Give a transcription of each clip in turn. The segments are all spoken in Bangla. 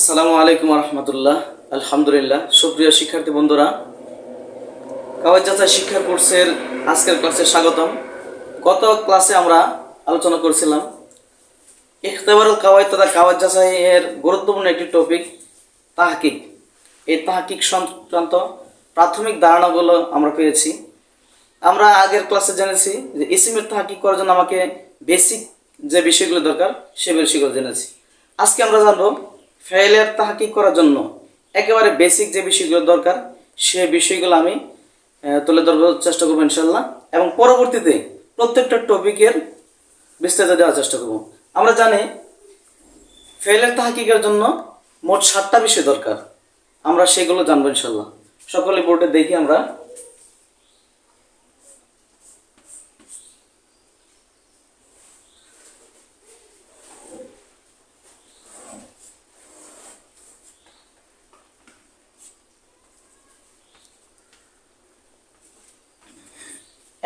আসসালামু আলাইকুম রহমতুল্লাহ। আলহামদুলিল্লাহ। সুপ্রিয় শিক্ষার্থী বন্ধুরা, কাওয়াইদ যাচাই শিক্ষা কোর্সের আজকের ক্লাসে স্বাগতম। গত ক্লাসে আমরা আলোচনা করেছিলাম ইখতিবারুল কাওয়াইদ তথা কাওয়াইদ যাচাইয়ের গুরুত্বপূর্ণ একটি টপিক তাহকিক। এই তাহকিক সংক্রান্ত প্রাথমিক ধারণাগুলো আমরা পেয়েছি। আমরা আগের ক্লাসে জেনেছি যে ইসিমের তাহকিক করার জন্য আমাকে বেসিক যে বিষয়গুলো দরকার সে বিষয়গুলো জেনেছি। আজকে আমরা জানবো ফেলের তাহকিক করার জন্য একেবারে বেসিক যে বিষয়গুলো দরকার সে বিষয়গুলো আমি তুলে ধরার চেষ্টা করবো ইনশাল্লাহ, এবং পরবর্তীতে প্রত্যেকটা টপিকের বিস্তারিত দেওয়ার চেষ্টা করব। আমরা জানি ফেলের তাহকিকের জন্য মোট 7টা বিষয় দরকার, আমরা সেগুলো জানবো ইনশাল্লাহ। সকলে বোর্ডে দেখি আমরা।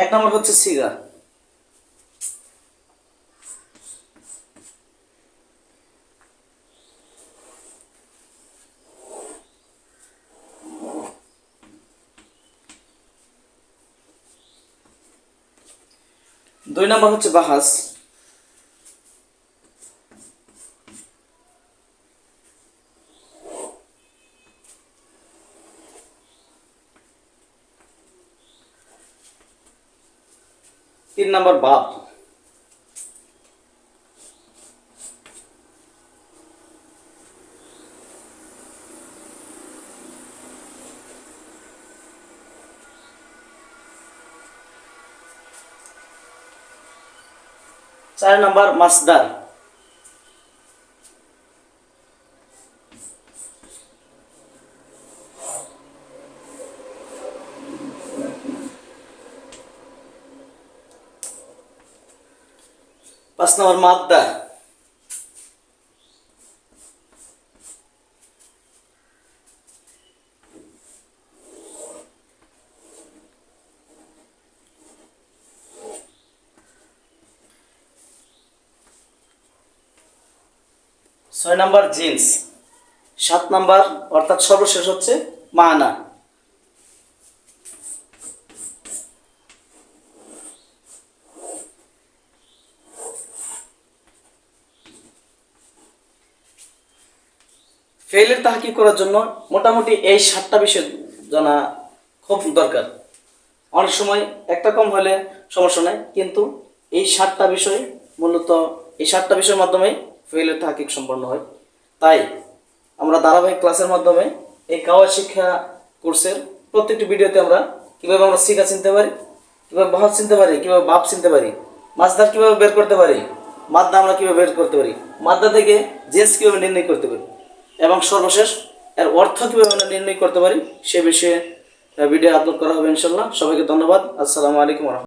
এক নম্বর হচ্ছে সিগা। দুই নম্বর হচ্ছে বাহাস। তিন নম্বর বাপ। চার নম্বর মাসদার। পাঁচ নম্বর মাদ্দা। ছয় নম্বর জিন্স। সাত নম্বর অর্থাৎ সর্বশেষ হচ্ছে মানা। ফেলের তাহকিক করার জন্য মোটামুটি এই 7টা বিষয় জানা খুব দরকার। অনেক সময় একটা কম হলে সমস্যা নাই, কিন্তু এই 7টা বিষয় মূলত এই 7টা বিষয়ের মাধ্যমে ফেলের তাহকিক সম্পন্ন হয়। তাই আমরা ধারাবাহিক ক্লাসের মাধ্যমে এই কাওয়াইদ শিক্ষা কোর্সের প্রত্যেকটি ভিডিওতে আমরা কীভাবে আমরা সিগা চিনতে পারি, কীভাবে বাহাস চিনতে পারি, কীভাবে বাপ চিনতে পারি, মাসদার কীভাবে বের করতে পারি, মাদ্দা আমরা কীভাবে বের করতে পারি, মাদ্দা থেকে জিন্স কীভাবে নির্ণয় করতে পারি, এবং সর্বশেষ এর অর্থ কীভাবে আমরা নির্ণয় করতে পারি সে বিষয়ে ভিডিও আপলোড করা হবে ইনশাল্লাহ। সবাইকে ধন্যবাদ। আসসালামু আলাইকুম।